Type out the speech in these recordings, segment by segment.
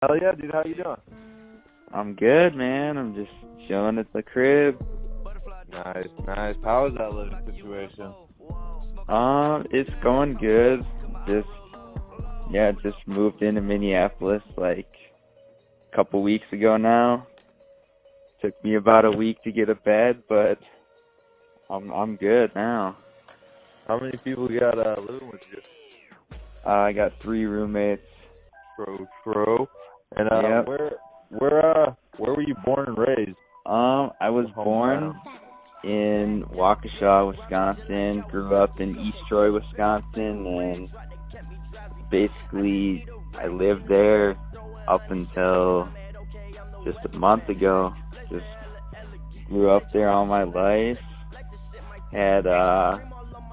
Hell yeah, dude. How you doing? I'm good, man. I'm just chilling at the crib. Nice, nice. How is that living situation? It's going good. Just just moved into Minneapolis like a couple weeks ago now. Took me about a week to get a bed, but I'm good now. How many people you got living with you? I got 3 roommates. True. And Yep. where were you born and raised? I was born in Waukesha, Wisconsin. Grew up in East Troy, Wisconsin, and basically I lived there up until just a month ago. Just grew up there all my life. Had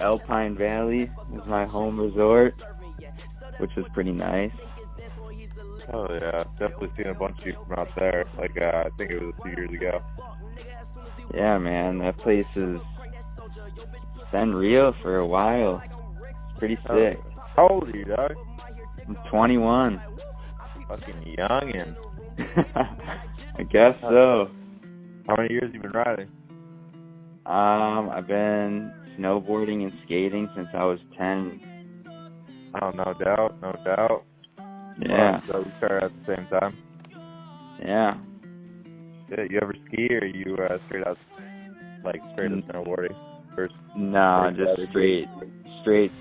Alpine Valley was my home resort, which was pretty nice. Oh yeah, definitely seen a bunch of you from out there. Like I think it was a few years ago. Yeah, man, that place has been real for a while. It's pretty sick. How old are you, dog? I'm 21. Fucking youngin. I guess so. How many years you been riding? I've been snowboarding and skating since I was 10. Oh, no doubt. Yeah. So we started at the same time. Yeah. Shit, you ever ski or you straight up snowboarding? No, just straight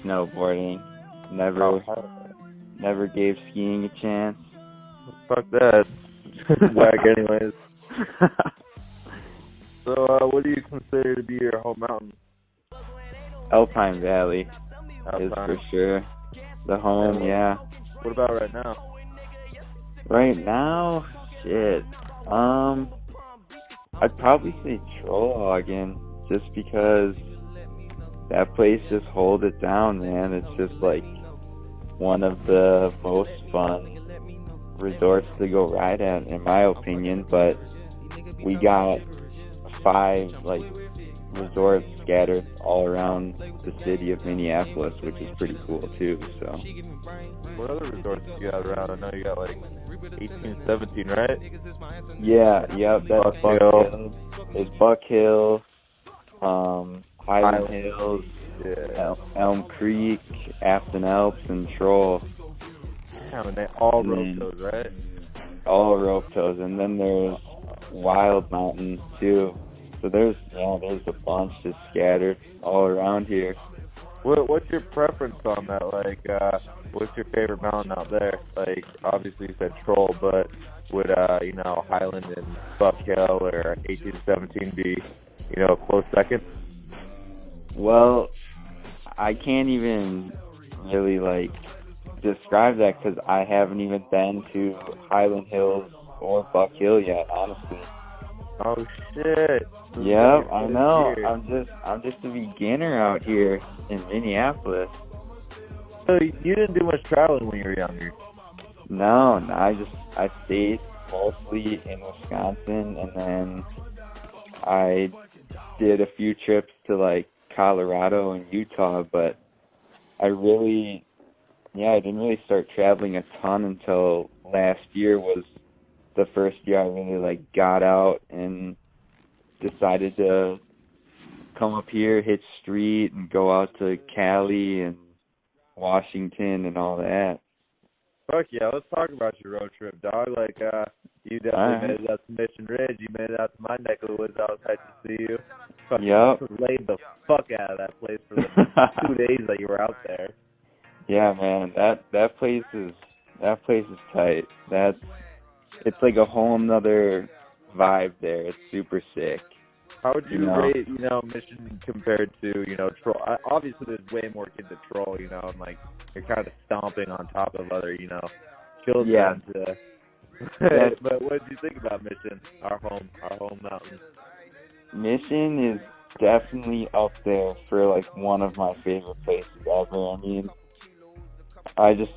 snowboarding. Never gave skiing a chance. Fuck that. Whack anyways. So, what do you consider to be your home mountain? Alpine Valley is for sure the home, yeah. What about right now? Right now, shit. I'd probably say Trollhagen, just because that place just holds it down, man. It's just like one of the most fun resorts to go ride at, in my opinion. But we got 5 resorts scattered all around the city of Minneapolis, which is pretty cool too. So, what other resorts you got around? I know you got 18, 17, right? Yeah, that's Buck Hill. There's Buck Hill, Highland Hills, Elm Creek, Afton Alps, and Troll. Damn, and they all rope toes, right? All rope toes, and then there's Wild Mountain too. So there's a bunch just scattered all around here. What's your preference on that? What's your favorite mountain out there? Obviously you said Troll, but would Highland and Buck Hill or 1817 be a close second? Well, I can't even really describe that because I haven't even been to Highland Hills or Buck Hill yet, honestly. Oh shit! Yep, I know. I'm just a beginner out here in Minneapolis. So you didn't do much traveling when you were younger? No, I stayed mostly in Wisconsin, and then I did a few trips to Colorado and Utah, but I didn't really start traveling a ton until last year was the first year I really got out and decided to come up here, hit street, and go out to Cali and Washington and all that. Fuck yeah, let's talk about your road trip, dog. You definitely made it out to Mission Ridge. You made it out to my neck of the woods. I was hyped to see you. Fucking laid the fuck out of that place for the 2 days that you were out there. Yeah, man, that place is tight. It's like a whole nother vibe there. It's super sick. How would you rate, Mission compared to, Troll? Obviously, there's way more kids at Troll, and you're kind of stomping on top of other, children. Yeah. But what did you think about Mission, our home mountain? Mission is definitely up there for one of my favorite places ever. I mean, I just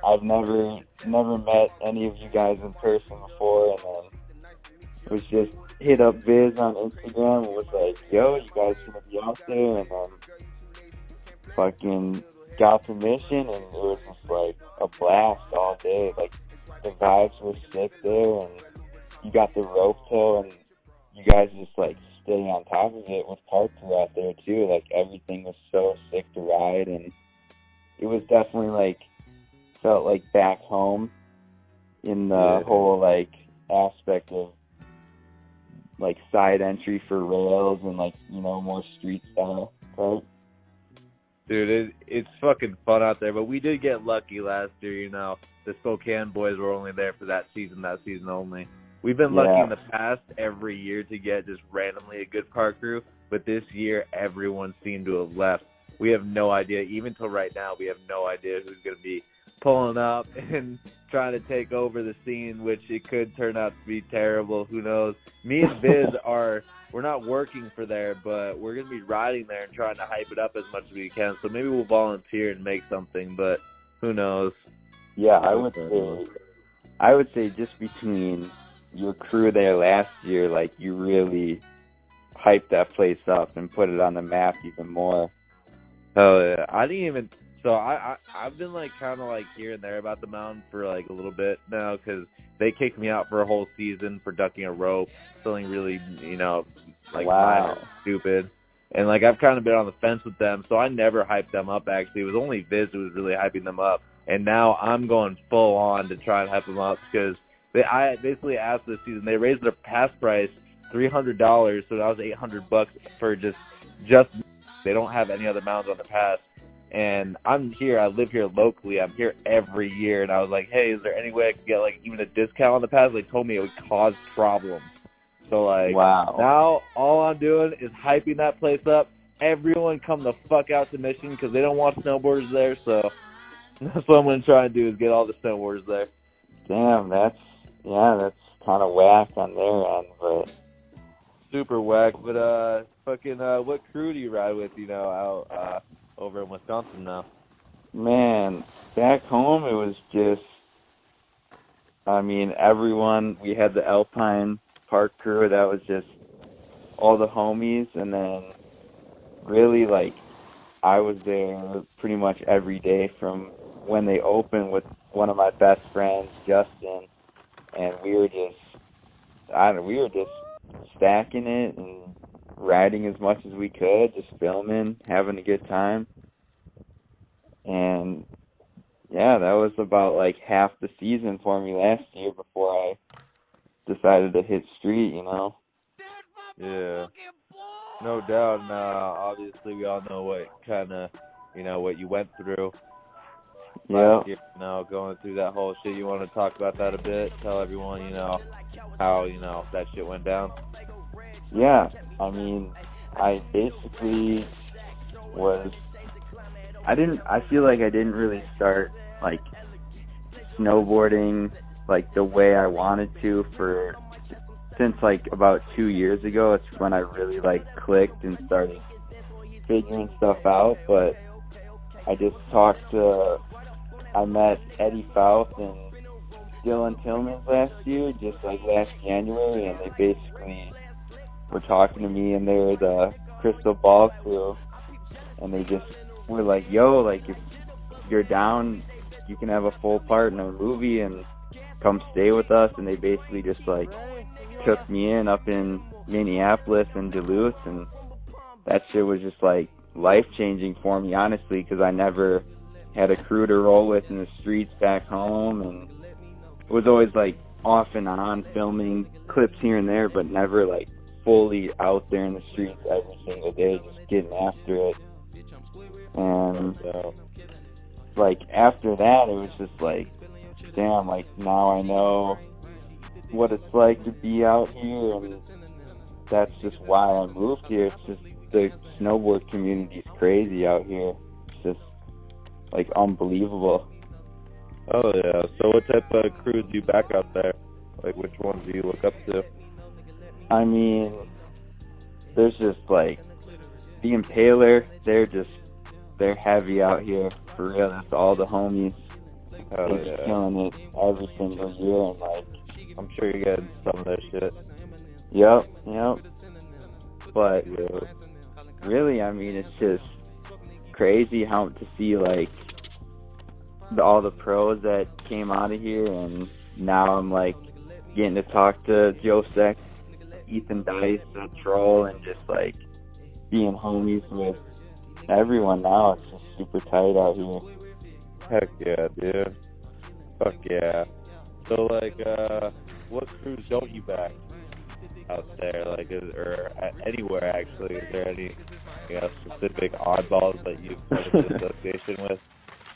I've never met any of you guys in person before, and then was just hit up Viz on Instagram and was like, yo, you guys gonna be out there? And then fucking got permission, and it was just a blast all day. the vibes were sick there, and you got the rope tow, and you guys just like stay on top of it with park crew out there too. Like everything was so sick to ride, and it was definitely like felt like back home in the whole like aspect of like side entry for rails and like, you know, more street style, right? Dude, it's fucking fun out there, but we did get lucky last year, you know. The Spokane boys were only there for that season only. We've been lucky in the past every year to get just randomly a good park crew, but this year everyone seemed to have left. We have no idea, even till right now, we have no idea who's going to be pulling up and trying to take over the scene, which it could turn out to be terrible. Who knows? Me and Biz we're not working for there, but we're going to be riding there and trying to hype it up as much as we can. So maybe we'll volunteer and make something, but who knows? Yeah, I would say just between your crew there last year, like you really hyped that place up and put it on the map even more. Oh yeah, I didn't even. So I've been like kind of like here and there about the mountain for like a little bit now because they kicked me out for a whole season for ducking a rope, feeling really, you know, like minor, stupid. And like I've kind of been on the fence with them, so I never hyped them up. Actually, it was only Viz who was really hyping them up, and now I'm going full on to try and hype them up because I basically asked this season. They raised their pass price $300, so that was $800 for just. They don't have any other mountains on the pass. And I'm here, I live here locally, I'm here every year, and I was like, hey, is there any way I could get, like, even a discount on the pass? They told me it would cause problems. So, like, now all I'm doing is hyping that place up. Everyone come the fuck out to Mission because they don't want snowboarders there, so that's what I'm going to try and do is get all the snowboarders there. Damn, that's kind of whack on their end, but... Super whack, but, what crew do you ride with, you know, out, over in Wisconsin now? Man, back home it was just, I mean, everyone, we had the Alpine Park crew, that was just all the homies, and then really, like, I was there pretty much every day from when they opened with one of my best friends, Justin, and we were just stacking it and riding as much as we could, just filming, having a good time. And yeah, that was about like half the season for me last year before I decided to hit street, you know. Yeah, no doubt. And obviously we all know what kind of, you know, what you went through. Yeah. You know, going through that whole shit. You want to talk about that a bit? Tell everyone, you know, how, you know, that shit went down. Yeah, I mean, I basically I feel like I didn't really start, like, snowboarding, like, the way I wanted to since, like, about 2 years ago. It's when I really, like, clicked and started figuring stuff out, but I just I met Eddie Fouth and Dylan Tillman last year, just, like, last January, and they basically were talking to me, and they were the Crystal Ball crew, and they just were like, yo, like, if you're down, you can have a full part in a movie and come stay with us. And they basically just, like, took me in up in Minneapolis and Duluth, and that shit was just, like, life-changing for me, honestly, because I never had a crew to roll with in the streets back home, and it was always, like, off and on filming clips here and there, but never, like, fully out there in the streets every single day, just getting after it. And like after that, it was just like, damn, like now I know what it's like to be out here, and that's just why I moved here. It's just the snowboard community's crazy out here. It's just like unbelievable. Oh yeah. So what type of crews do you back out there? Like which ones do you look up to? I mean, there's just like the Impaler, they're heavy out here, for real. That's all the homies. They're killing it every single year, and like, I'm sure you get some of their shit. Yep. But really, I mean, it's just crazy how to see like all the pros that came out of here, and now I'm like getting to talk to Joe Seck, Ethan Dice, and Troll, and just like being homies with everyone now. It's just super tight out here. Heck yeah, dude. Fuck yeah. So, like, what crews don't you back out there? Like, or anywhere, actually? Is there any, specific oddballs that you've come into association with?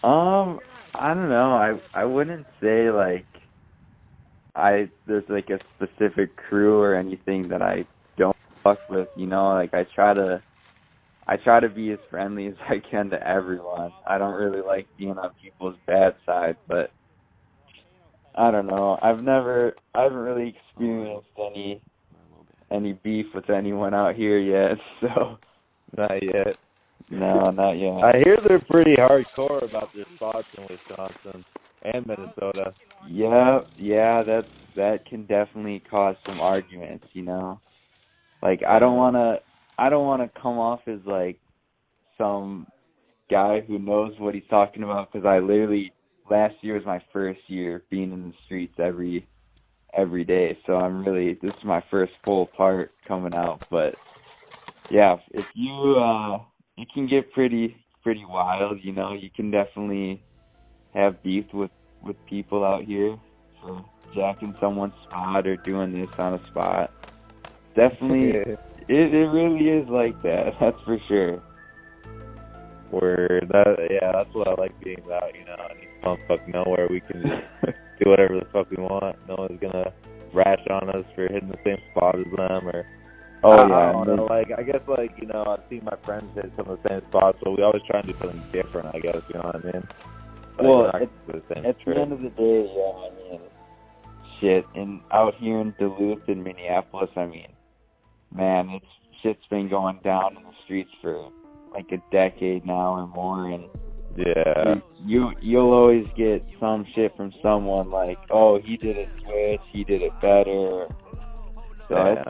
I don't know. I wouldn't say, like, there's, like, a specific crew or anything that I don't fuck with, Like, I try to be as friendly as I can to everyone. I don't really like being on people's bad side, but I don't know. I haven't really experienced any beef with anyone out here yet, so. Not yet. No, not yet. I hear they're pretty hardcore about their spots in Wisconsin and Minnesota. Yeah, that can definitely cause some arguments, Like, I don't wanna come off as like some guy who knows what he's talking about, because I literally, last year was my first year being in the streets every day, so this is my first full part coming out. But yeah, if it can get pretty wild, You can definitely have beef with people out here for jacking someone's spot or doing this on a spot. Definitely, it really is like that. That's for sure. Word. That's what I like being out, in bumfuck nowhere. We can just do whatever the fuck we want. No one's gonna rash on us for hitting the same spot as them, or I don't know. Like, I guess, like, I've seen my friends hit some of the same spots, so we always try and do something different, I guess, you know what I mean? Like, well, at the end of the day, shit, and out here in Duluth and Minneapolis, man, shit's been going down in the streets for like a decade now or more, and you'll always get some shit from someone like, oh, he did it switch, he did it better. So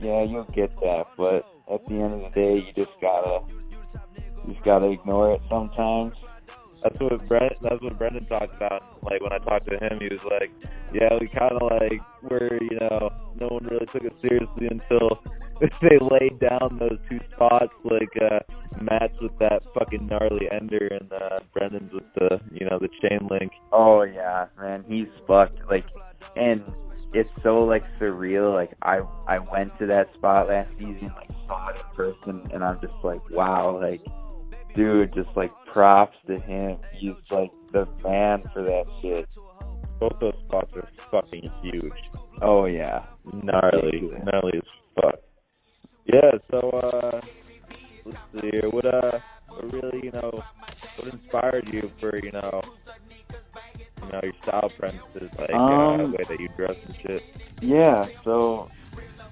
you'll get that, but at the end of the day, you just gotta ignore it sometimes. That's what Brendan talked about. Like, when I talked to him, he was like, yeah, we kind of like were, no one really took it seriously until they laid down those two spots, like Matt's with that fucking gnarly ender, and Brendan's with the, the chain link. Oh yeah, man, he's fucked. Like, and it's so like surreal. Like, I went to that spot last season, like saw it in person, and I'm just like, wow, like, dude, just like props to him. He's like the man for that shit. Both those spots are fucking huge. Oh yeah, gnarly as fuck. Yeah, so let's see here. What really, what inspired you for, your style preferences, like the way that you dress and shit? Yeah, so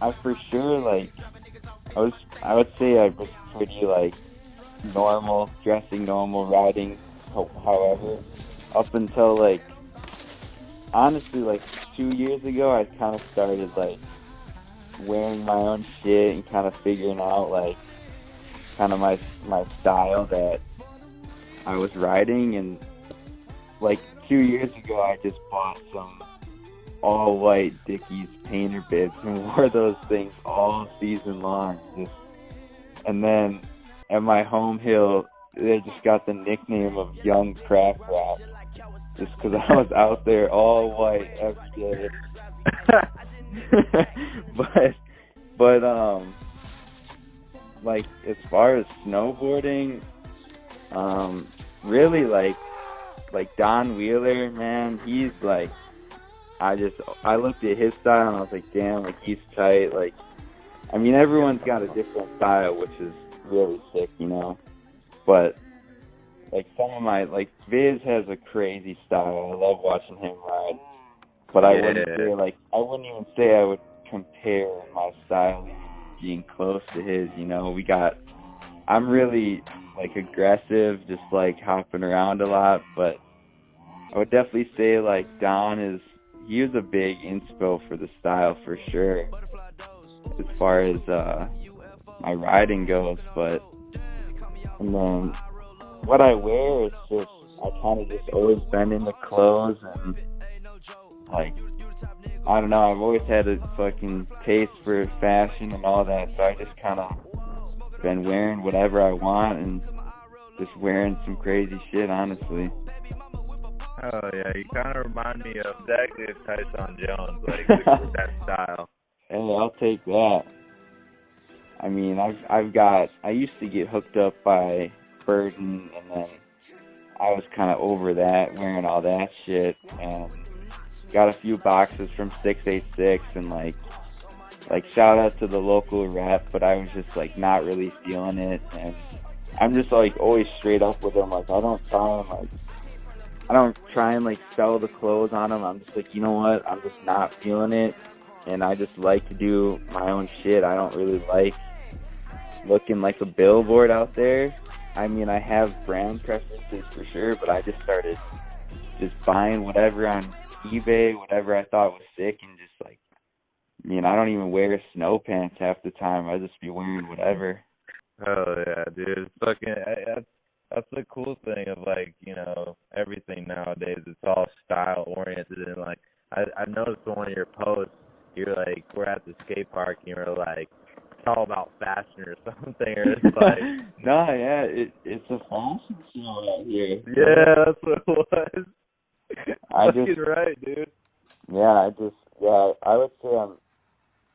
I for sure, like, I would say I was pretty like normal, dressing normal, riding however, up until like, honestly, like 2 years ago, I kind of started like wearing my own shit and kind of figuring out like kind of my style that I was riding. And like 2 years ago, I just bought some all white Dickies painter bibs and wore those things all season long. And then at my home hill, they just got the nickname of Young Crack Rock, just because I was out there all white every day. but like, as far as snowboarding, really like Don Wheeler, man, he's like, I looked at his style and I was like, damn, like, he's tight. Like, everyone's got a different style, which is really sick, but like some of my, like, Viz has a crazy style. I love watching him ride, but I wouldn't even say I would compare my style being close to his. I'm really like aggressive, just like hopping around a lot, but I would definitely say like he was a big inspo for the style for sure, as far as my riding goes. But and then what I wear is just, I kind of just always been into clothes, and like, I don't know, I've always had a fucking taste for fashion and all that, so I just kind of been wearing whatever I want and just wearing some crazy shit, honestly. Oh, yeah, you kind of remind me of exactly of Tyson Jones, like, with that style. Hey, I'll take that. I mean, I used to get hooked up by Burton, and then I was kind of over that, wearing all that shit, and got a few boxes from 686, and like shout out to the local rep, but I was just like not really feeling it, and I'm just like always straight up with them. Like I don't try and like sell the clothes on them. I'm just like, you know what? I'm just not feeling it, and I just like to do my own shit. I don't really like looking like a billboard out there. I mean, I have brand preferences for sure, but I just started just buying whatever on eBay, whatever I thought was sick, and just like, I mean, I don't even wear snow pants half the time. I just be wearing whatever. Oh yeah, dude. Fucking, that's the cool thing of like, you know, everything nowadays. It's all style oriented, and like I noticed on one of your posts, you're like, we're at the skate park, and you're like, it's all about fashion or something, or it's like, no, yeah, it's a fashion show out here. Yeah, that's what it was. You're right, dude. Yeah, I would say I'm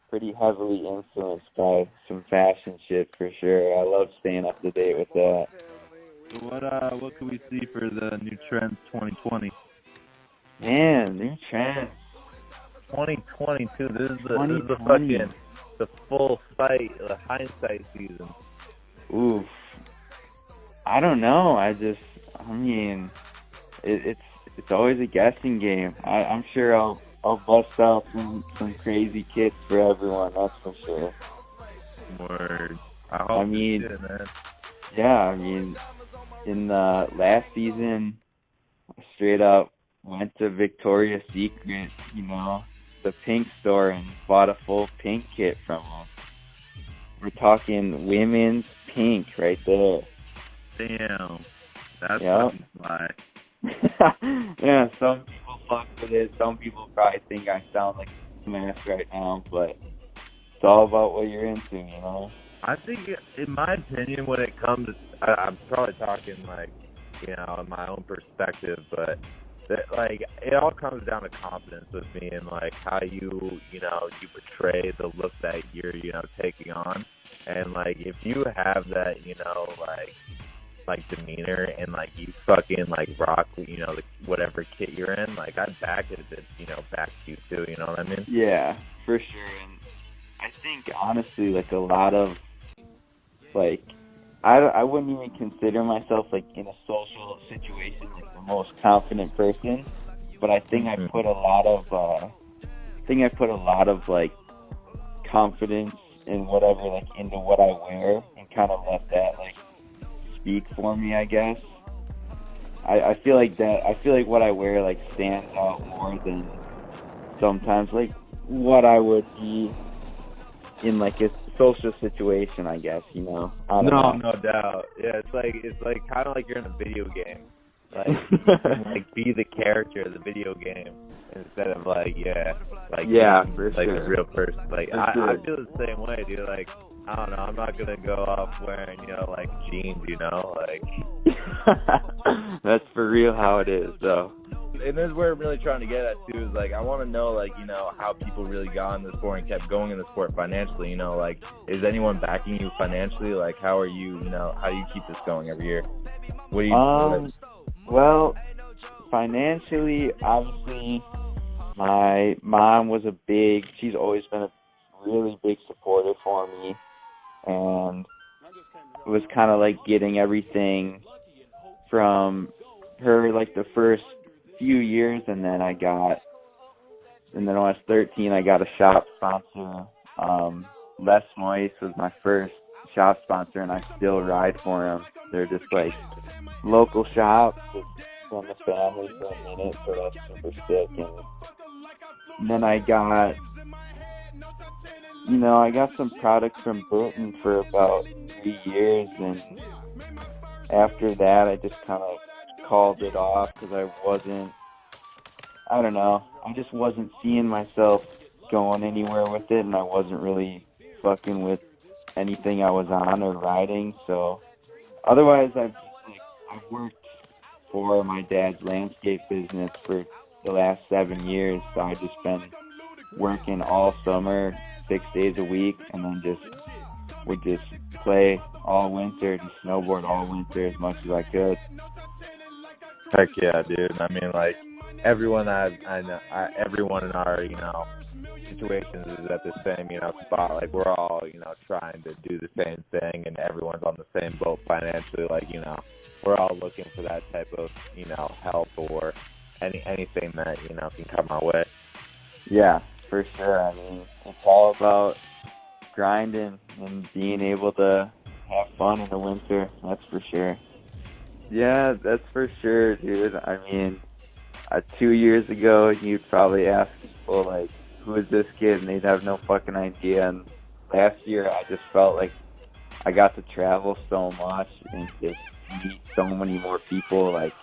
pretty heavily influenced by some fashion shit for sure. I love staying up to date with that. So what can we see for the new trends 2020? Man, new trends. 2022. This is the fucking the full sight, the hindsight season. Oof. I don't know. I mean, it's always a guessing game. I'm sure I'll bust out some crazy kits for everyone. That's for sure. Word. I mean, you did, man. Yeah. I mean, in the last season, I straight up went to Victoria's Secret, you know, the pink store, and bought a full pink kit from them. We're talking women's pink right there. Damn. That's fucking fly. Yeah, some people fuck with it. Some people probably think I sound like a smash right now, but it's all about what you're into, you know? I think, in my opinion, when it comes, I'm probably talking like, you know, in my own perspective, but like it all comes down to confidence with me, and like how you portray the look that you're, you know, taking on, and like if you have that, you know, like demeanor, and like you fucking like rock, you know, whatever kit you're in, like I back it, you know, back to you too, you know what I mean? Yeah, for sure. And I think honestly, like a lot of like, I wouldn't even consider myself like in a social situation like the most confident person, but I think I put a lot of like confidence in whatever, like into what I wear, and kind of let that like speak for me, I guess. I feel like what I wear like stands out more than sometimes like what I would be in like a social situation, I guess, you know. No doubt. Yeah, it's like kind of like you're in a video game. Like you can, like be the character of the video game instead of like for like sure. the real person. Like I feel the same way, dude. Like I don't know, I'm not gonna go off wearing, you know, like jeans, you know, like that's for real how it is though. And this is where I'm really trying to get at too, is like I want to know, like, you know, how people really got in the sport and kept going in the sport financially, you know, like is anyone backing you financially? Like how are you, you know, how do you keep this going every year? What do you Well, financially, obviously my mom was she's always been a really big supporter for me, and it was kind of like getting everything from her like the first few years, and then when I was 13, I got a shop sponsor. Les Moise was my first shop sponsor, and I still ride for him. They're just like local shops from the family for a minute, so that's super sick. And then I got some products from Burton for about 3 years, and after that I just kind of called it off because I I just wasn't seeing myself going anywhere with it, and I wasn't really fucking with anything I was on or riding. So otherwise, I've worked for my dad's landscape business for the last 7 years. So I just been working all summer, 6 days a week, and then would just play all winter, just snowboard all winter as much as I could. Heck yeah, dude. I mean, like, everyone I know, everyone in our, situations is at the same, spot. Like, we're all, trying to do the same thing, and everyone's on the same boat financially. Like, we're all looking for that type of, help or anything that, can come our way. Yeah, for sure. I mean, it's all about grinding and being able to have fun in the winter. That's for sure. Yeah, that's for sure, dude. I mean, 2 years ago, you'd probably ask people, like, who is this kid? And they'd have no fucking idea. And last year, I just felt like I got to travel so much and just meet so many more people. Like,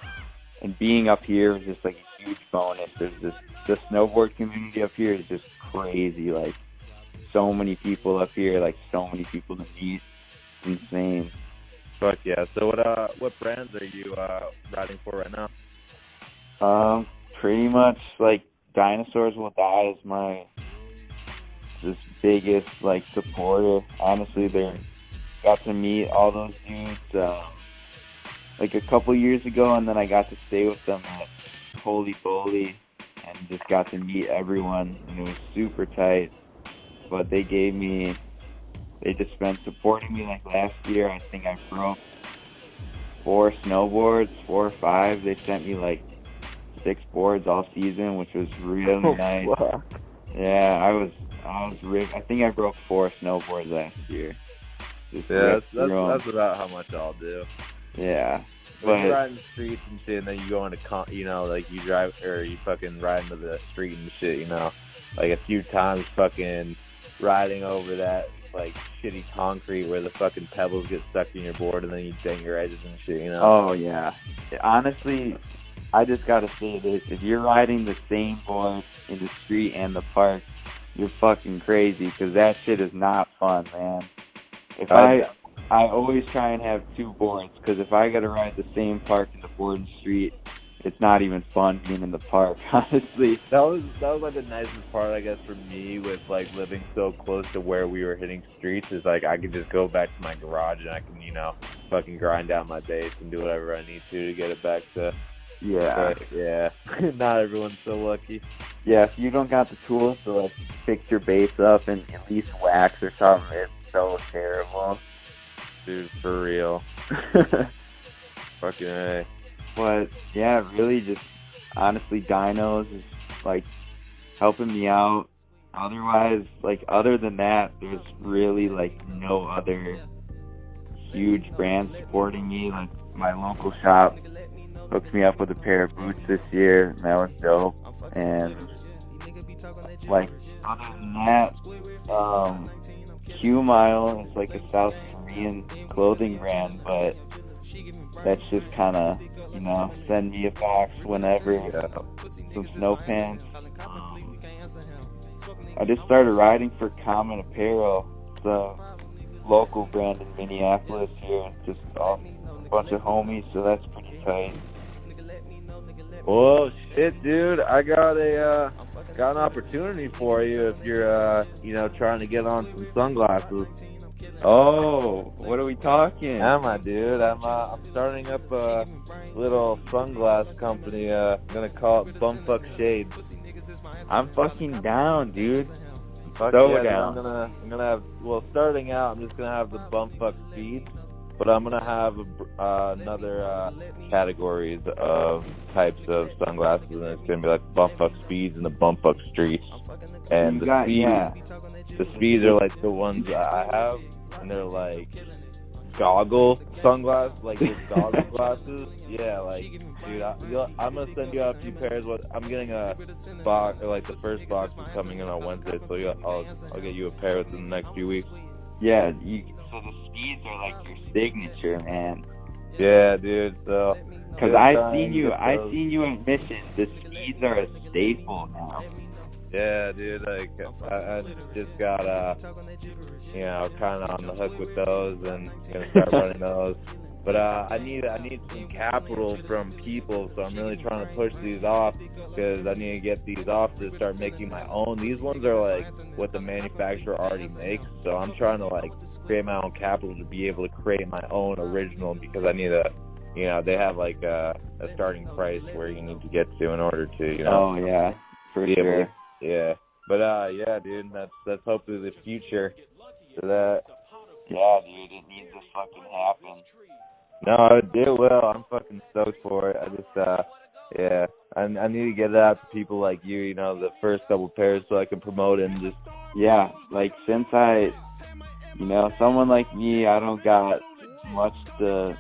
and being up here was just, like, a huge bonus. The snowboard community up here is just crazy. Like, so many people up here, like, so many people to meet. It's insane. Fuck yeah. So what brands are you riding for right now? Pretty much like Dinosaurs Will Die is my biggest like supporter. Honestly, got to meet all those dudes like a couple years ago, and then I got to stay with them at Holy Foley and just got to meet everyone, and it was super tight. But they just been supporting me. Like last year, I think I broke 4 snowboards, 4 or 5. They sent me like 6 boards all season, which was really nice. Wow. Yeah, I was ripped. I think I broke 4 snowboards last year. Yeah, that's about how much I'll do. Yeah. But you ride in the streets and shit, and then you go into, like you drive, or you fucking ride into the street and shit, like a few times fucking riding over that like shitty concrete where the fucking pebbles get stuck in your board and then you dang your edges and shit, Oh yeah. Honestly, I just gotta say this: if you're riding the same board in the street and the park, you're fucking crazy, because that shit is not fun, man. I always try and have 2 boards, because if I gotta ride the same park in the board and street, it's not even fun being in the park, honestly. That was like the nicest part, I guess, for me with like living so close to where we were hitting streets, is like I could just go back to my garage and I can, fucking grind down my base and do whatever I need to get it back to. Yeah. But, yeah. Not everyone's so lucky. Yeah, if you don't got the tools to like fix your base up and at least wax or something, it's so terrible. Dude, for real. Fucking A. But yeah, really just honestly Dinos is like helping me out. Otherwise, like other than that, there's really like no other huge brand supporting me. Like my local shop hooked me up with a pair of boots this year, and that was dope. And like other than that, Q Mile is like a South Korean clothing brand, but that's just kind of, send me a box whenever, some snow pants. I just started riding for Common Apparel, the local brand in Minneapolis here, just a bunch of homies, so that's pretty tight. Well, shit, dude, I got an opportunity for you if you're, trying to get on some sunglasses. Oh, what are we talking? Yeah, my dude. I'm starting up a little sunglass company. I'm gonna call it Bumfuck Shades. I'm fucking down, dude. So yeah, down. I'm gonna have. Well, starting out, I'm just gonna have the Bumfuck Speeds, but I'm gonna have another categories of types of sunglasses, and it's gonna be like Bumfuck Speeds and the Bumfuck Streets. And the speeds are like the ones that I have, and they're like goggle sunglasses, like just goggle glasses. Yeah, like, dude, I'm gonna send you out a few pairs. I'm getting a box, or like the first box is coming in on Wednesday, so I'll get you a pair within the next few weeks. Yeah, so the speeds are like your signature, man. Yeah, dude. So. Because I seen you in Mission. The speeds are a staple now. Yeah, dude. Like I just got kind of on the hook with those, and gonna start running those. But I need some capital from people, so I'm really trying to push these off because I need to get these off to start making my own. These ones are like what the manufacturer already makes, so I'm trying to like create my own capital to be able to create my own original because I need they have like a starting price where you need to get to in order to, Oh yeah, for sure. Yeah. But yeah, dude, that's hopefully the future for that. Yeah, dude, it needs to fucking happen. No, it will. I'm fucking stoked for it. I just yeah, I need to get it out to people like you, the first couple pairs so I can promote it and just like since someone like me, I don't got much to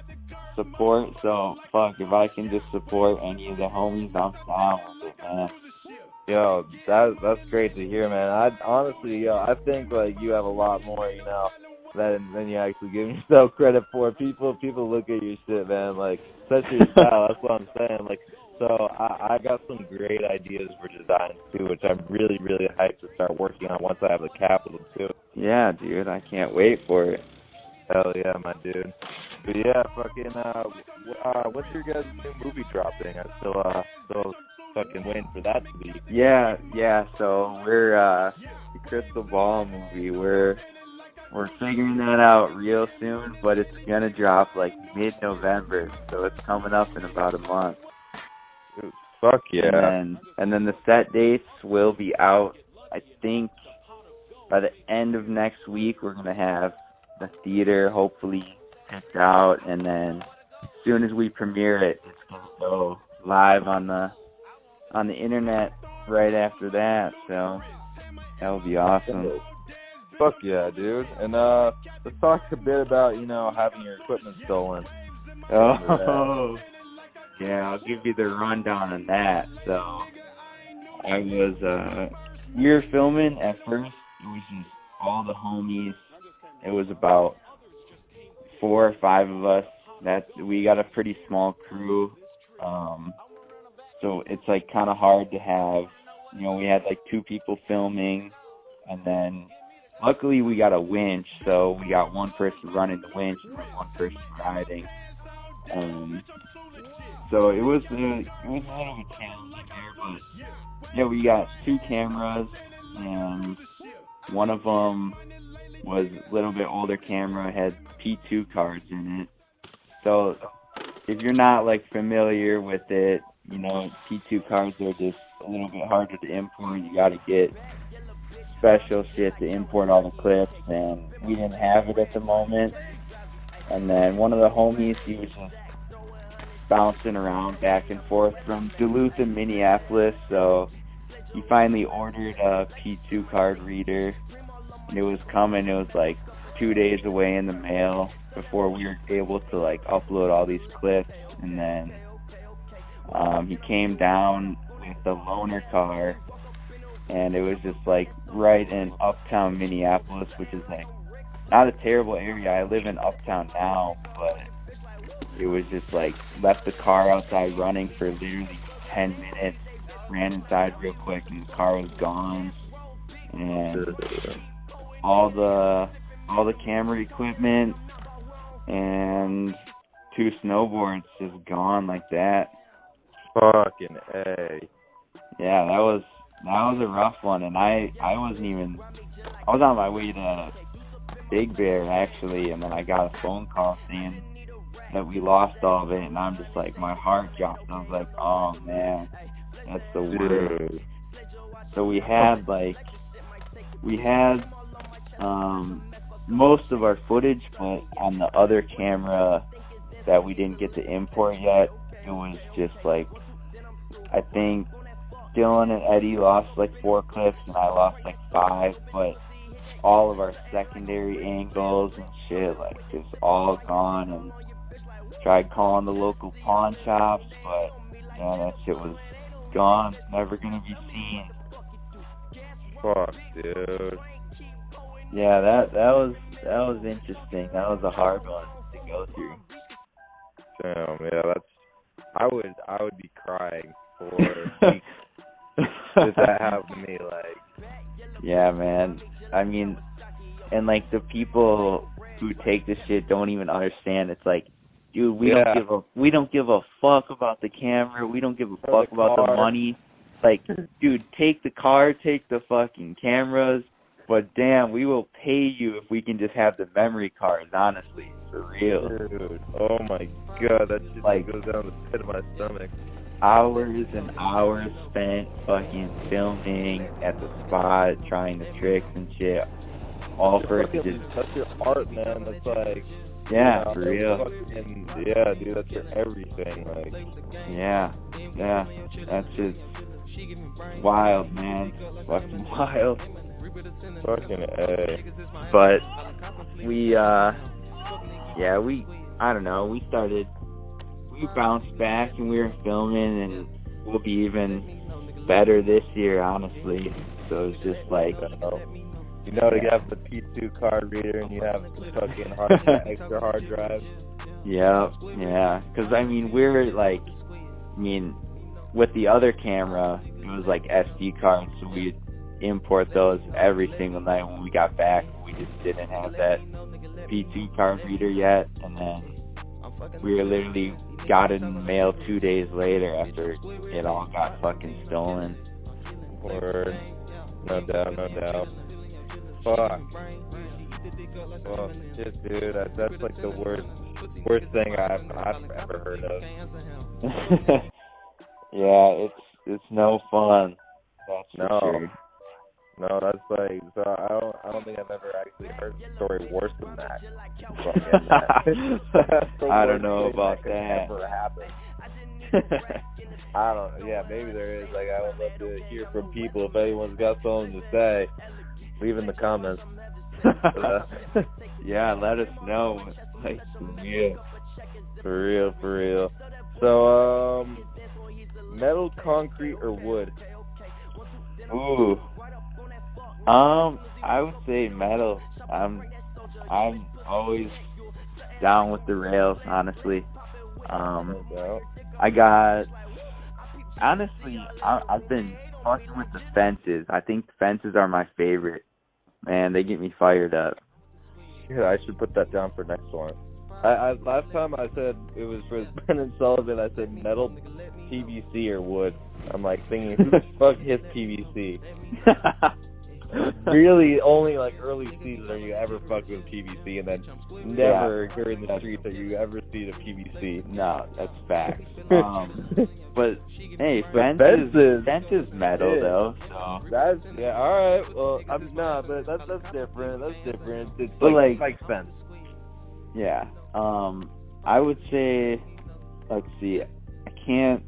support, so fuck, if I can just support any of the homies, I'm down with it, man. Yo, that's great to hear, man. I honestly, I think like you have a lot more, than you actually give yourself credit for. People look at your shit, man, like especially your style. That's what I'm saying. Like, so I got some great ideas for designs too, which I'm really, really hyped to start working on once I have the capital too. Yeah, dude, I can't wait for it. Hell yeah, my dude. But yeah, fucking, what's your guys' new movie dropping? I'm still fucking waiting for that to be. Yeah, so we're, the Crystal Ball movie, we're figuring that out real soon, but it's gonna drop like mid-November, so it's coming up in about a month. Dude, fuck yeah. And then the set dates will be out, I think, by the end of next week. We're gonna have the theater hopefully picked out, and then as soon as we premiere it, it's gonna go live on the internet right after that. So that'll be awesome. Fuck yeah, dude. And let's talk a bit about having your equipment stolen. Oh yeah, I'll give you the rundown on that. So we were filming at first. It was just all the homies. It was about 4 or 5 of us. We got a pretty small crew. So it's like kind of hard to have, we had like 2 people filming, and then luckily we got a winch, so we got one person running the winch and then one person riding. So it was a little bit challenging there, but yeah, we got 2 cameras, and one of them was a little bit older camera, had P2 cards in it. So if you're not like familiar with it, P2 cards are just a little bit harder to import. You got to get special shit to import all the clips, and we didn't have it at the moment. And then one of the homies, he was just bouncing around back and forth from Duluth and Minneapolis, so he finally ordered a P2 card reader, and it was coming. It was like 2 days away in the mail before we were able to like upload all these clips. And then he came down with a loaner car, and it was just like right in uptown Minneapolis, which is like not a terrible area. I live in uptown now, but it was just like left the car outside running for literally 10 minutes, ran inside real quick, and the car was gone. And all the camera equipment and 2 snowboards just gone like that. Fucking A. Yeah, that was a rough one, and I was on my way to Big Bear actually, and then I got a phone call saying that we lost all of it, and I'm just like, my heart dropped. I was like, oh man, that's the worst. So we had most of our footage, but on the other camera that we didn't get to import yet, it was just like, I think Dylan and Eddie lost like 4 clips, and I lost like 5, but all of our secondary angles and shit, like, just all gone. And tried calling the local pawn shops, but yeah, that shit was gone, never gonna be seen. Fuck, dude. Yeah, that was interesting. That was a hard one to go through. Yeah, I would be crying for weeks if that happened to me. Like, yeah, man. I mean, and like the people who take this shit don't even understand. It's like, dude, we don't give a fuck about the camera. We don't give a fuck about the money. Like, dude, take the car, take the fucking cameras. But damn, we will pay you if we can just have the memory cards, honestly, for real. Dude, oh my god, that shit like goes down the pit of my stomach. Hours and hours spent fucking filming at the spot, trying the tricks and shit. All for it to just... That's your art, man. That's like... Yeah, for real. Fucking, yeah, dude, that's your everything. Like... Yeah. That's just wild, man. Fucking wild. Fucking A. But we I don't know, we bounced back and we were filming, and we'll be even better this year, honestly. So it's just like, you know, you have the P2 card reader and you have the fucking extra hard drive. Yeah, because I mean, with the other camera, it was like SD cards, so we'd import those every single night when we got back. We just didn't have that P2 card reader yet, and then we literally got it in the mail 2 days later after it all got fucking stolen. Word. No doubt. Fuck. Well, shit, dude, that's like the worst thing I've ever heard of. Yeah, it's no fun. That's for sure. No, that's like, so I don't think I've ever actually heard a story worse than that. I don't know about that. Ever happened. Maybe there is. Like, I would love to hear from people. If anyone's got something to say, leave in the comments. Yeah, let us know. Like, for real. So, metal, concrete, or wood? Ooh. I would say metal. I'm always down with the rails, honestly. I've been fucking with the fences. I think the fences are my favorite. Man, they get me fired up. Yeah, I should put that down for next one. I last time I said it was for Brennan Sullivan, I said metal, PVC, or wood. I'm like thinking, who the fuck hits PVC? Really, only like early season are you ever fuck with PVC, and then never during the streets are you ever see the PVC. No, that's facts. But hey, fences metal though. So that's all right. Well, but that's different. It's like spike fence. Yeah. I would say, let's see. I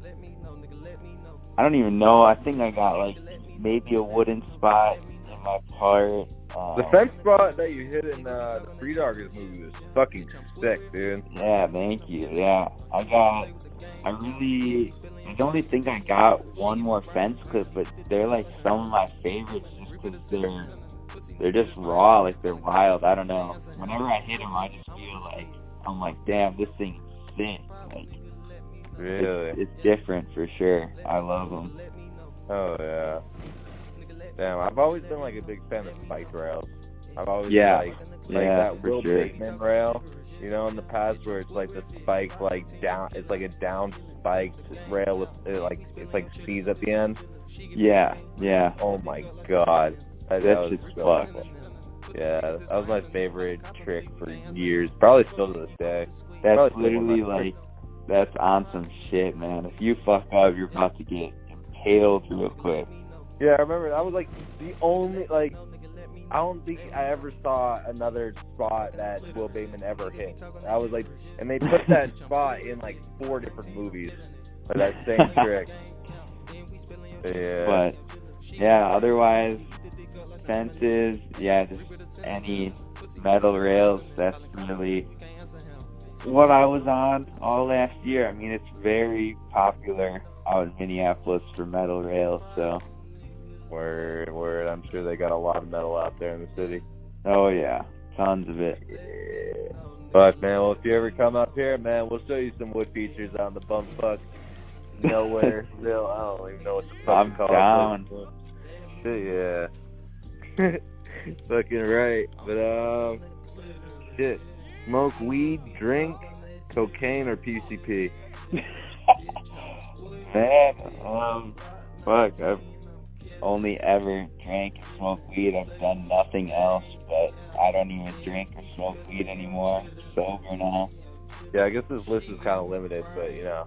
don't even know. I think I got like maybe a wooden spot in my part. The fence spot that you hit in the Free Doggers movie was fucking sick, dude. Yeah, thank you. Yeah, I don't even think I got one more fence clip, but they're like some of my favorites just because they're just raw, like they're wild. I don't know. Whenever I hit them, I just feel like, I'm like, damn, this thing's sick. Like, really? It's different for sure. I love them. Oh, yeah. Damn, I've always been like a big fan of spiked rails. I've always liked that Will Bateman rail, you know, in the past where it's like the spike like down, it's like a down spiked rail with it's like C's at the end. Yeah. Oh my god. That's just fucked. Yeah, that was my favorite trick for years. Probably still to this day. That's literally like, that's on some shit, man. If you fuck up, you're about to get impaled real quick. Yeah, I remember that was like the only, like, I don't think I ever saw another spot that Will Bateman ever hit. I was like, and they put that spot in like 4 different movies for that same trick. Yeah. But yeah, otherwise, fences, just any metal rails, that's really what I was on all last year. I mean, it's very popular out in Minneapolis for metal rails, so. Word. I'm sure they got a lot of metal out there in the city. Oh, yeah, Tons of it. Yeah. Fuck, man. Well, if you ever come up here, man, we'll show you some wood features on the bumfuck. Nowhere. Real. I don't even know what the fuck I'm to call down. it. Yeah. Fucking right. But, shit. Smoke weed, drink, cocaine, or PCP? Man, fuck, I've only ever drank and smoked weed. I've done nothing else, but I don't even drink or smoke weed anymore. I'm sober now. Yeah, I guess this list is kind of limited, but, you know.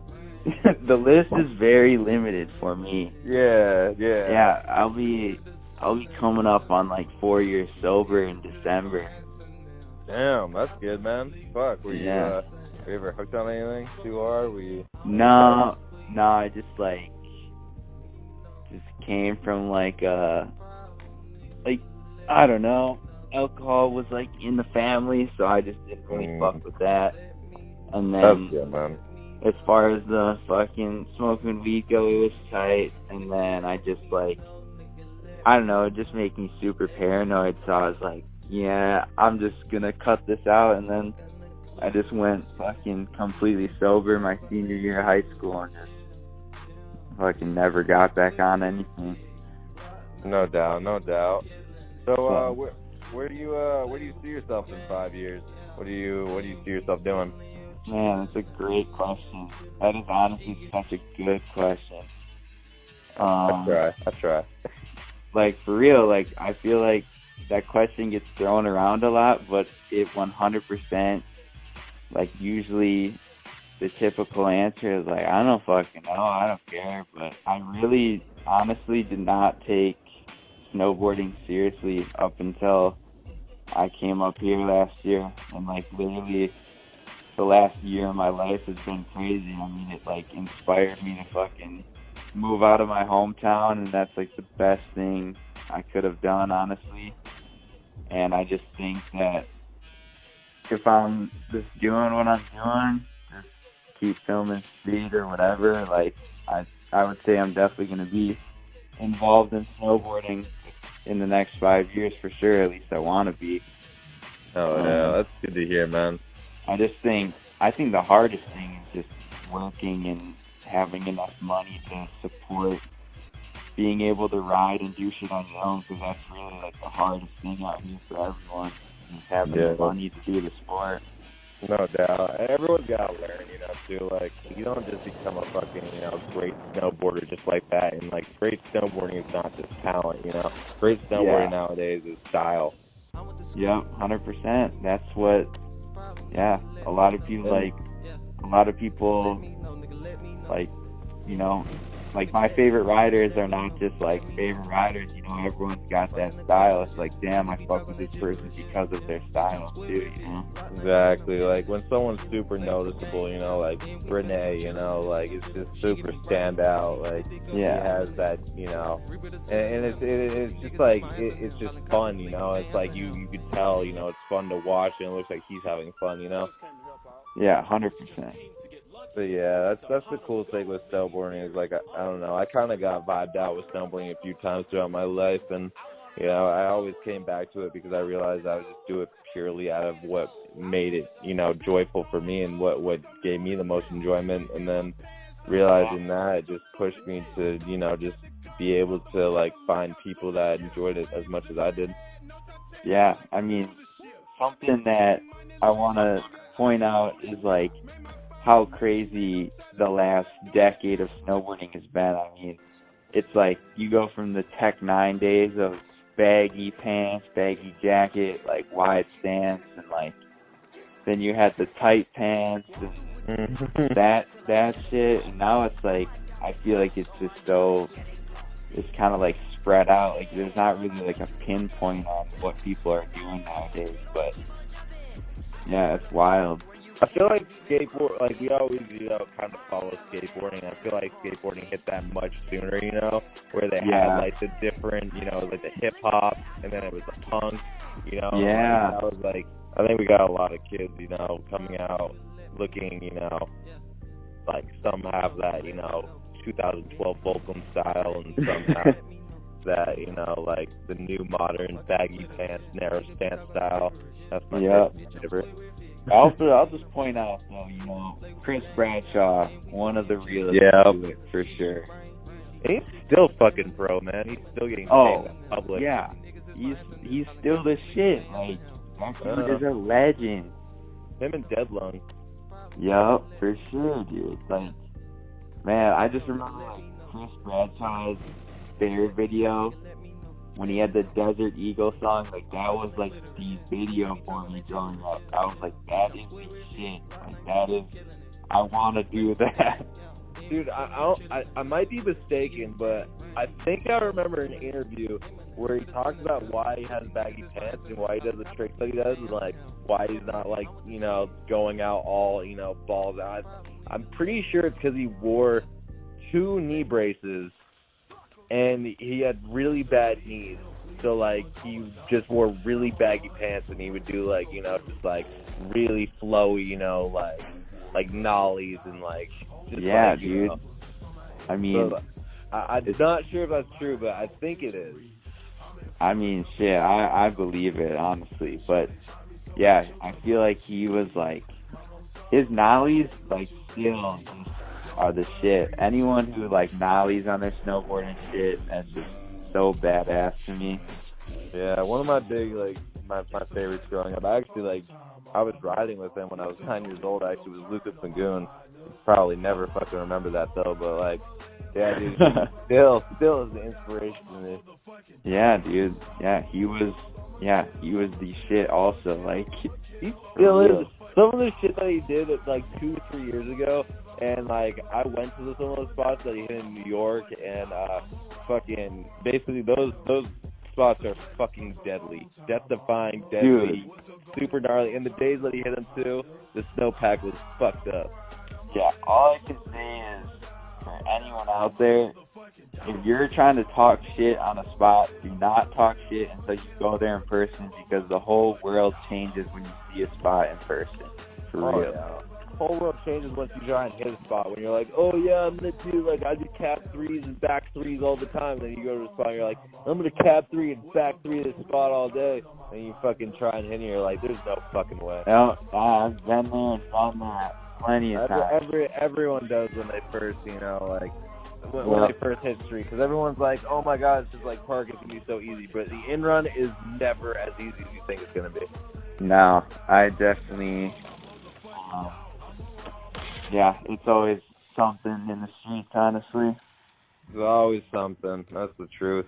The list is very limited for me. Yeah. Yeah, I'll be coming up on like 4 years sober in December. Damn, that's good, man. Fuck, were you ever hooked on anything too hard? Were you? No, I just came from like I don't know. Alcohol was like in the family, so I just didn't really fuck with that. And then that's good, man. As far as the fucking smoking weed go, it was tight. And then I just I don't know, it just made me super paranoid. So I was like, yeah, I'm just gonna cut this out. And then I just went fucking completely sober my senior year of high school and just fucking never got back on anything. No doubt. So, where do you see yourself in 5 years? What do you see yourself doing? Man, that's a great question. That is honestly such a good question. I try. Like, for real, like, I feel like that question gets thrown around a lot, but it 100%, like, usually the typical answer is like, I don't fucking know, I don't care. But I really, honestly did not take snowboarding seriously up until I came up here last year. And, like, literally the last year of my life has been crazy. I mean, it, like, inspired me to fucking move out of my hometown, and that's, like, the best thing I could have done, honestly. And I just think that if I'm just doing what I'm doing, just keep filming speed or whatever, like, I would say I'm definitely going to be involved in snowboarding in the next 5 years for sure. At least I want to be. Oh, yeah, that's good to hear, man. I think the hardest thing is just working and having enough money to support being able to ride and do shit on your own, because that's really like the hardest thing out here for everyone, is having the money to do the sport. No doubt. Everyone's got to learn, too. Like, you don't just become a fucking, great snowboarder just like that. And, like, great snowboarding is not just talent, Great snowboarding nowadays is style. Yep, 100%. That's what, a lot of people, like, my favorite riders are not just, like, favorite riders, everyone's got that style. It's like, damn, I fuck with this person because of their style, too, Exactly. Like, when someone's super noticeable, like Renee, like, it's just super standout. Like, he has that, and it's just, like, it's just fun, It's like, you could tell, it's fun to watch, and it looks like he's having fun, Yeah, 100%. But yeah, that's the cool thing with snowboarding is, like, I don't know, I kind of got vibed out with snowboarding a few times throughout my life, and I always came back to it because I realized I would just do it purely out of what made it joyful for me and what gave me the most enjoyment. And then realizing that, it just pushed me to just be able to, like, find people that enjoyed it as much as I did. Yeah, I mean, something that I want to point out is, like, how crazy the last decade of snowboarding has been. I mean, it's like you go from the Tech 9 days of baggy pants, baggy jacket, like wide stance, and like then you had the tight pants and that shit, and now it's like I feel like it's just it's kind of like spread out. Like there's not really like a pinpoint on what people are doing nowadays, but yeah, it's wild. I feel like we always, kind of follow skateboarding. I feel like skateboarding hit that much sooner, where they had, like, the different, like the hip-hop, and then it was the punk, Yeah. Like, I was like, I think we got a lot of kids, coming out looking, like some have that, 2012 Volcom style, and some have that, you know, like the new modern baggy pants, narrow stance style. That's my favorite. I'll just point out, though, you know, Chris Bradshaw, one of the realest to it, for sure. And he's still fucking pro, man. He's still getting paid in public. Yeah. He's still the shit. Like, that dude is a legend. Him and Deadlung. Yup, for sure, dude. Like, man, I just remember like Chris Bradshaw's Bear video when he had the Desert Eagle song. Like, that was like the video for me growing up. I was like, that is the shit. Like, that is, I want to do that. Dude, I might be mistaken, but I think I remember an interview where he talks about why he has baggy pants and why he does the tricks that he does, and like why he's not like, you know, going out all, you know, balls out. I'm pretty sure it's because he wore 2 knee braces and he had really bad knees. So like he just wore really baggy pants and he would do like, you know, just like really flowy, you know, like nollies and like. Yeah, like, dude. Know. I mean, so, I'm not sure if that's true, but I think it is. I mean, shit, I believe it, honestly. But, yeah, I feel like he was, like, his nollies, like, still just are the shit. Anyone who, like, nollies on their snowboard and shit, that's just so badass to me. Yeah, one of my big, like, my favorites growing up, I was riding with him when I was 9 years old, actually, was Lucas Magoon. Probably never fucking remember that, though, but, like, yeah, dude, still is an inspiration to me. Yeah, dude. Yeah, he was the shit also. Like, he still is. Some of the shit that he did like 2 or 3 years ago, and like I went to some of those spots that he hit in New York, and fucking basically those spots are fucking deadly, death-defying, deadly, dude. Super gnarly. And the days that he hit them too, the snowpack was fucked up. Yeah, all I can say is, for anyone out there, if you're trying to talk shit on a spot, do not talk shit until you go there in person, because the whole world changes when you see a spot in person. For real. Yeah. The whole world changes once you try and hit a spot. When you're like, oh yeah, I'm gonna do like I do cap 3s and back 3s all the time. And then you go to a spot and you're like, I'm gonna cap 3 and back 3 this spot all day. And you fucking try and hit and you're like, there's no fucking way. No, I've been there and done that plenty of times. Everyone does when they first, you know, like when they first hit street, because everyone's like, oh my god, it's just like park, it can be so easy, but the in run is never as easy as you think it's gonna be. No, I definitely it's always something in the streets, honestly. There's always something, that's the truth.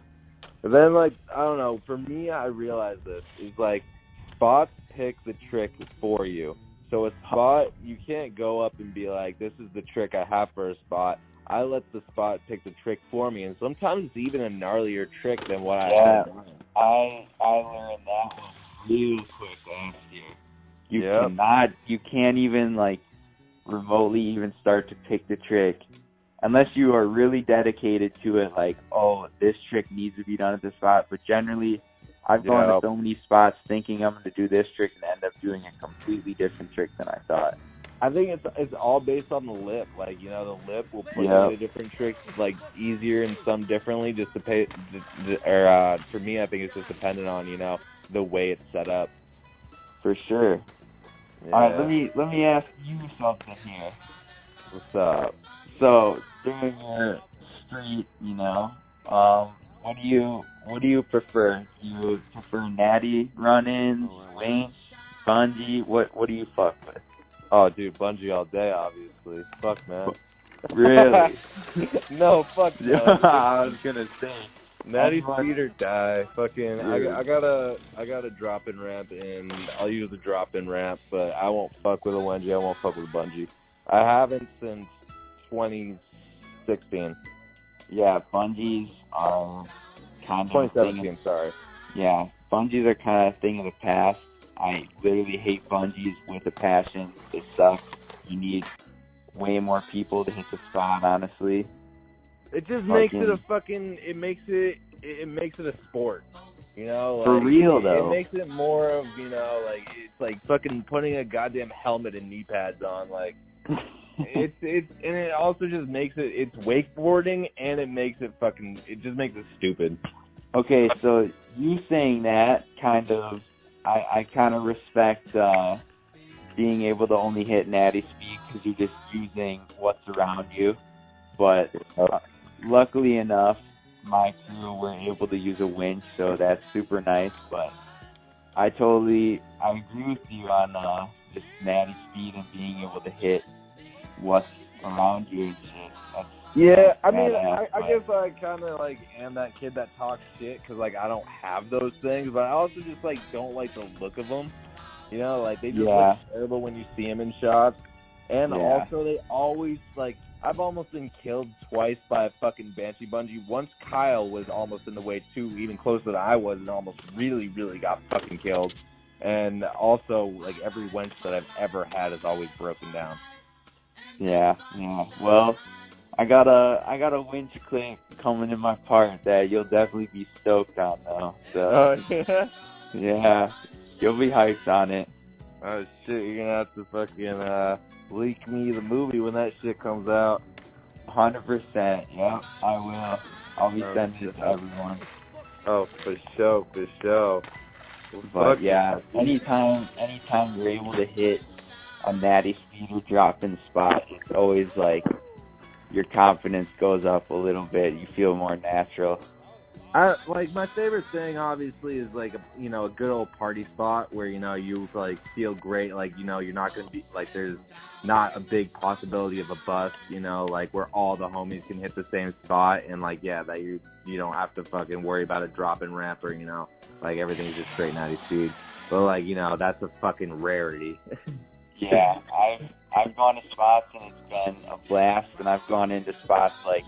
But then, like, I don't know, for me, I realized this, is like, spots pick the trick for you. So a spot, you can't go up and be like, this is the trick I have for a spot. I let the spot pick the trick for me, and sometimes it's even a gnarlier trick than what I had. I learned that one real quick last year. You can't even, like, remotely even start to pick the trick unless you are really dedicated to it, like, oh, this trick needs to be done at this spot. But generally, I've gone to so many spots thinking I'm going to do this trick and end up doing a completely different trick than I thought. I think it's all based on the lip. Like, you know, the lip will put you different tricks, like, easier and some differently, just to pay, or for me, I think it's just dependent on, you know, the way it's set up. For sure. Yeah. All right, let me ask you something here. What's up? So, during your street, you know, what do you prefer? Do you prefer natty run-ins, winch, bungee? What do you fuck with? Oh, dude, bungee all day, obviously. Fuck, man. Really? No, fuck no. I was gonna say. Natty speed or die. Fucking, I got a drop-in ramp, and I'll use the drop-in ramp, but I won't fuck with a Wengie. I won't fuck with a bungee. I haven't since 2016. Yeah, bungees are kind of 2017, sorry. Yeah, bungees are kind of a thing of the past. I literally hate bungees with a passion. They suck. You need way more people to hit the spot, honestly. It just makes it a fucking, it makes it a sport, you know? Like, for real, though. It makes it more of, you know, like, it's like fucking putting a goddamn helmet and knee pads on, like, and it also just makes it's wakeboarding, and it just makes it stupid. Okay, so you saying that kind of, I kind of respect being able to only hit natty speed because you're just using what's around you. But luckily enough, my crew were able to use a winch, so that's super nice. But I agree with you on just natty speed and being able to hit what's around you and shit. Yeah, I mean, I guess I kind of, like, am that kid that talks shit because, like, I don't have those things, but I also just, like, don't like the look of them. You know, like, they just look terrible when you see them in shots. And also, they always, like, I've almost been killed twice by a fucking Banshee Bungee. Once Kyle was almost in the way, too, even closer than I was, and almost really, really got fucking killed. And also, like, every winch that I've ever had has always broken down. Yeah. Well, I got a winch clip coming in my part that you'll definitely be stoked on, though. So, yeah, you'll be hyped on it. Oh shit, you're gonna have to fucking leak me the movie when that shit comes out. 100%. Yep, I will. I'll be sending it to everyone. Oh, for sure. Well, but yeah, anytime you're able to hit a natty speed or drop in spot, it's always like your confidence goes up a little bit. You feel more natural. Like, my favorite thing, obviously, is, like, a good old party spot where, you, like, feel great. Like, you're not going to be, like, there's not a big possibility of a bust, like, where all the homies can hit the same spot. And, like, yeah, that you don't have to fucking worry about a drop-in ramp or, like, everything's just straight 90 speed. But, like, that's a fucking rarity. Yeah, I've gone to spots and it's been a blast, and I've gone into spots like,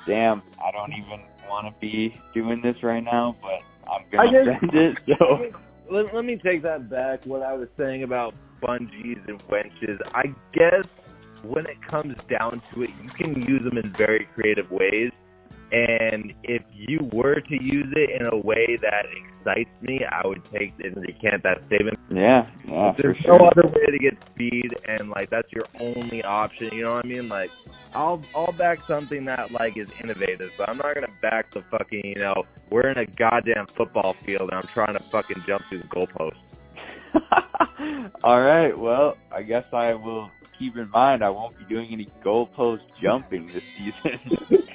damn, I don't even want to be doing this right now, but I'm gonna send it. So let me take that back. What I was saying about bungees and winches, I guess when it comes down to it, you can use them in very creative ways. And if you were to use it in a way that excites me, I would take it and recant that statement. Yeah, there's for sure. no other way to get speed, and, like, that's your only option, you know what I mean? Like, I'll back something that, like, is innovative, but I'm not going to back the fucking, we're in a goddamn football field and I'm trying to fucking jump through the goalposts. All right, well, I guess I will keep in mind I won't be doing any goalpost jumping this season.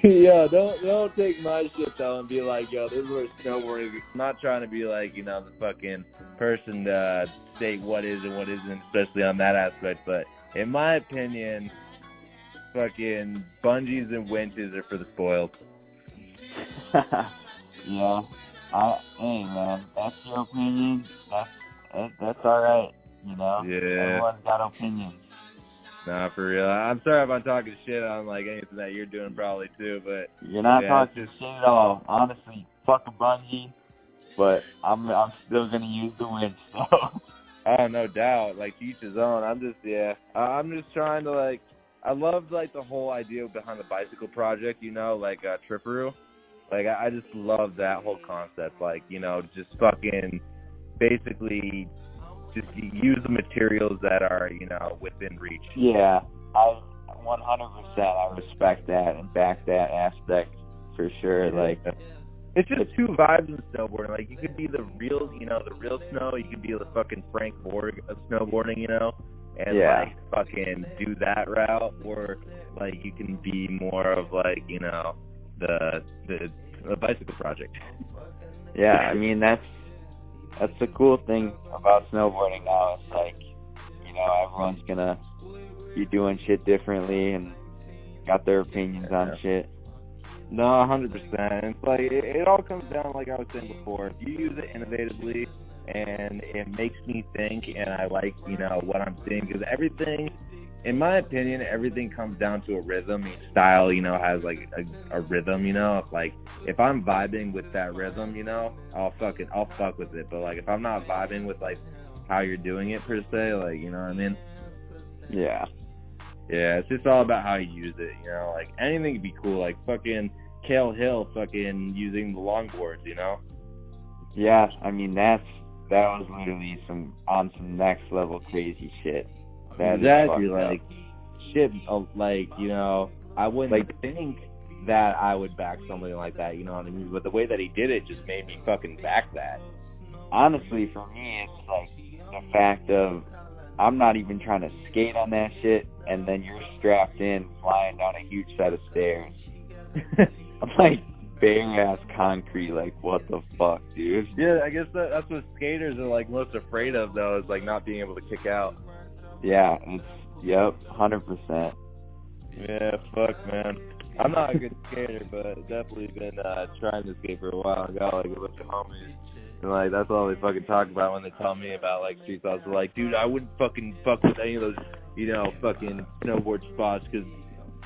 Yeah, don't take my shit though and be like, yo, this is where snowboarding. I'm not trying to be like, the fucking person to state what is and what isn't, especially on that aspect. But in my opinion, fucking bungees and winches are for the spoiled. Yeah, hey man, that's your opinion. That's all right. Yeah. Everyone's got opinions. Nah, for real. I'm sorry if I'm talking shit on, like, anything that you're doing probably too, but you're not talking shit at all. Honestly, fuck a bungee, but I'm still gonna use the winch. So. Oh, no doubt. Like, each his own. I'm just trying to, like, I love, like, the whole idea behind the bicycle project, like Tripperoo. Like, I just love that whole concept. Like, just fucking basically just use the materials that are, within reach. Yeah, I 100%. I respect that and back that aspect for sure. Yeah. Like, it's just two vibes in snowboarding. Like, you could be the real, the real snow. You could be the fucking Frank Borg of snowboarding, and like fucking do that route, or like you can be more of like, the bicycle project. Yeah, I mean that's the cool thing about snowboarding now. It's like, everyone's gonna be doing shit differently and got their opinions on shit. No, 100%. It's like, it all comes down, like I was saying before, if you use it innovatively and it makes me think and I like, what I'm seeing, because everything, in my opinion, everything comes down to a rhythm. Each style, has like a rhythm, Like, if I'm vibing with that rhythm, I'll fuck with it. But like, if I'm not vibing with like how you're doing it per se, like, you know what I mean? Yeah. Yeah, it's just all about how you use it, Like, anything could be cool, like fucking Kale Hill fucking using the longboards, Yeah, I mean that was literally some next level crazy shit. Exactly, like shit, like, I wouldn't think that I would back something like that, you know what I mean? But the way that he did it just made me fucking back that. Honestly, for me, it's like the fact of I'm not even trying to skate on that shit, and then you're strapped in flying down a huge set of stairs. I'm like bare ass concrete, like what the fuck, dude? Yeah, I guess that's what skaters are like most afraid of, though, is like not being able to kick out. Yeah, yep, 100%. Yeah, fuck, man. I'm not a good skater, but definitely been trying to skate for a while. I got like a bunch of homies, and like that's all they fucking talk about when they tell me about like street spots. They're like, dude, I wouldn't fucking fuck with any of those, you know, fucking snowboard spots because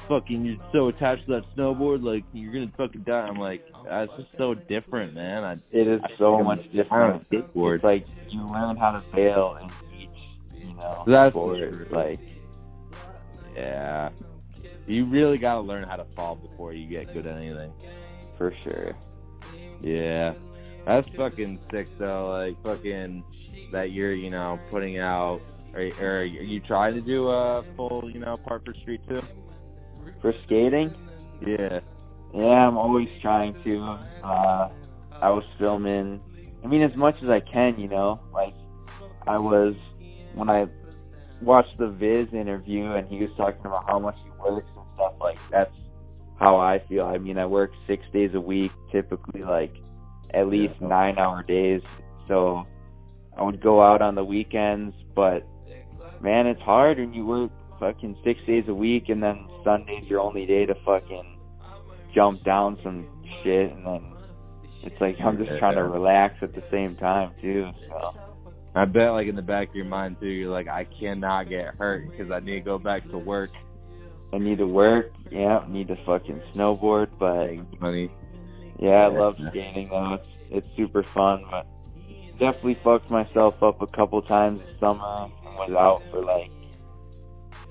fucking you're so attached to that snowboard, like you're gonna fucking die. I'm like, that's just so different, man. It is so much different. Skateboard. It's like you learn how to fail in each, you know, that's sport. Like, yeah. You really gotta learn how to fall before you get good at anything. For sure. Yeah. That's fucking sick, though. Like, fucking, that you're, you know, putting out, or are you trying to do a full, you know, part for street, too? For skating? Yeah. Yeah, I'm always trying to. I was filming, I mean, as much as I can, you know. Like, when I watched the Viz interview and he was talking about how much he works and stuff, like that's how I feel. I mean, I work 6 days a week, typically like at least 9-hour days, so I would go out on the weekends, but man, it's hard when you work fucking 6 days a week and then Sunday's your only day to fucking jump down some shit, and then it's like I'm just trying to relax at the same time too, so I bet, like, in the back of your mind, too, you're like, I cannot get hurt because I need to go back to work. I need to work, yeah, need to fucking snowboard, but money. Yeah, I love skating, though. It's super fun, but definitely fucked myself up a couple times this summer and was out for,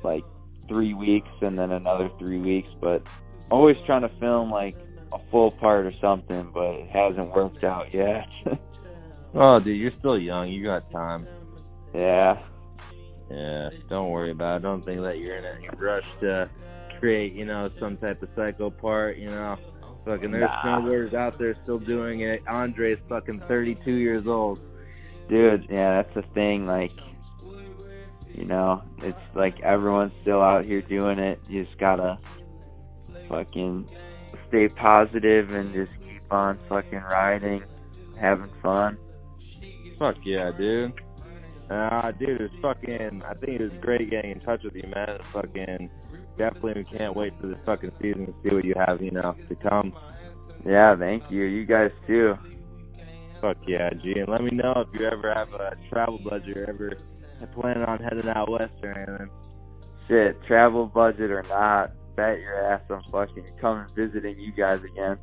like 3 weeks and then another 3 weeks, but always trying to film, like, a full part or something, but it hasn't worked out yet. Oh, dude, you're still young. You got time. Yeah. Yeah, don't worry about it. Don't think that you're in any rush to create, you know, some type of psycho part, you know. Fucking there's snowboarders out there still doing it. Andre's fucking 32 years old. Dude, yeah, that's the thing. Like, you know, it's like everyone's still out here doing it. You just gotta fucking stay positive and just keep on fucking riding, having fun. Fuck yeah, dude. Dude, it's fucking, I think it was great getting in touch with you, man. It's fucking, definitely can't wait for this fucking season to see what you have, you know, to come. Yeah, thank you. You guys too. Fuck yeah, G. And let me know if you ever have a travel budget or ever planning on heading out west or anything. Shit, travel budget or not, bet your ass I'm fucking coming visiting you guys again.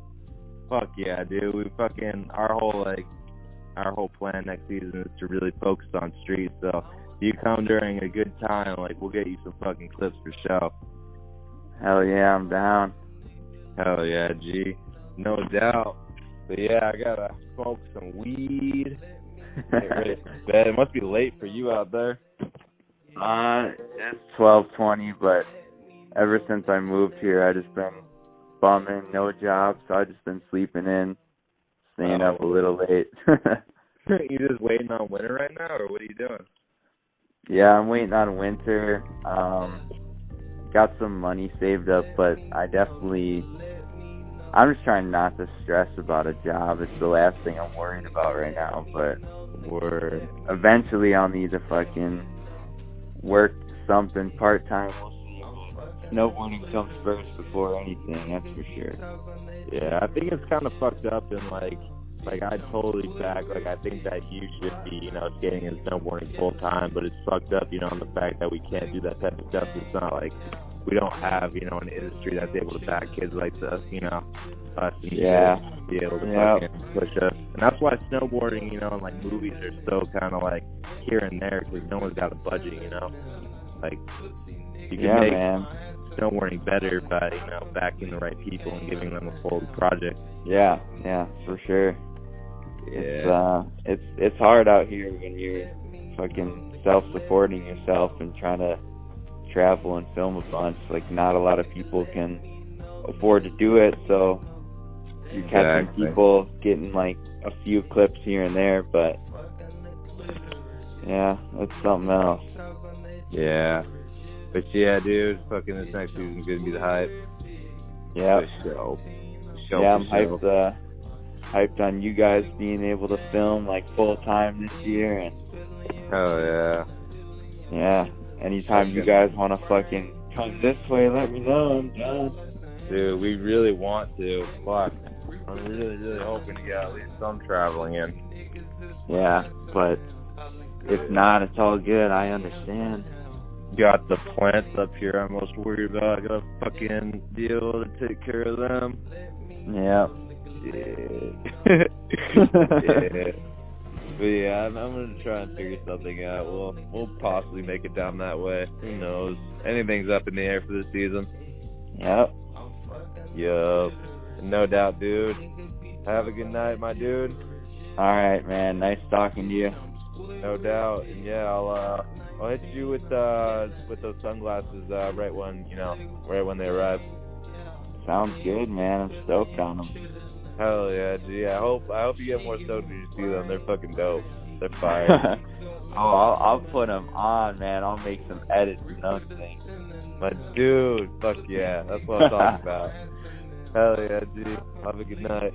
Fuck yeah, dude. We fucking, our whole plan next season is to really focus on street, so if you come during a good time, like, we'll get you some fucking clips for show. Hell yeah, I'm down. Hell yeah, G. No doubt. But yeah, I gotta smoke some weed. Get ready for bed. It must be late for you out there. It's 12:20, but ever since I moved here, I just been bumming, no job, so I just been sleeping in, staying up a little late. You just waiting on winter right now, or what are you doing? Yeah, I'm waiting on winter. Got some money saved up, but I'm just trying not to stress about a job. It's the last thing I'm worried about right now, but eventually I'll need to fucking work something part-time. We'll see. Snowboarding comes first before anything, that's for sure. Yeah, I think it's kind of fucked up, and like I totally back, like, I think that you should be, you know, skating and snowboarding full time, but it's fucked up, you know, in the fact that we can't do that type of stuff. It's not like we don't have, you know, an industry that's able to back kids like us, you know, us and be able to fucking push us. And that's why snowboarding, you know, and like movies are so kind of like here and there, because no one's got a budget, you know. Like, you can make snowboarding better by, you know, backing the right people and giving them a full project. Yeah, for sure. Yeah. It's hard out here when you're fucking self-supporting yourself and trying to travel and film a bunch. Like, not a lot of people can afford to do it, so you're catching people getting like a few clips here and there, but yeah, that's something else. Yeah. But yeah, dude, fucking this next season's gonna be the hype. Yeah. Show I'm hyped on you guys being able to film like full time this year, and yeah. Anytime you guys want to fucking come this way, let me know. I'm down. Dude, we really want to. Fuck. I'm really, really hoping to get at least some traveling in. Yeah, but if not, it's all good. I understand. Got the plants up here I'm most worried about. I gotta fucking be able to take care of them. Yeah. Yeah. But yeah, I'm gonna try and figure something out. We'll possibly make it down that way. Who knows? Anything's up in the air for this season. Yep. No doubt, dude. Have a good night, my dude. All right, man. Nice talking to you. No doubt. And yeah, I'll hit you with those sunglasses right when they arrive. Sounds good, man. I'm stoked on them. Hell yeah, G. I hope you get more stoked when you see them. They're fucking dope. They're fire. I'll put them on, man. I'll make some edits and everything. But dude, fuck yeah. That's what I'm talking about. Hell yeah, G. Have a good night.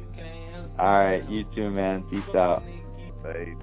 All right, you too, man. Peace out. Bye.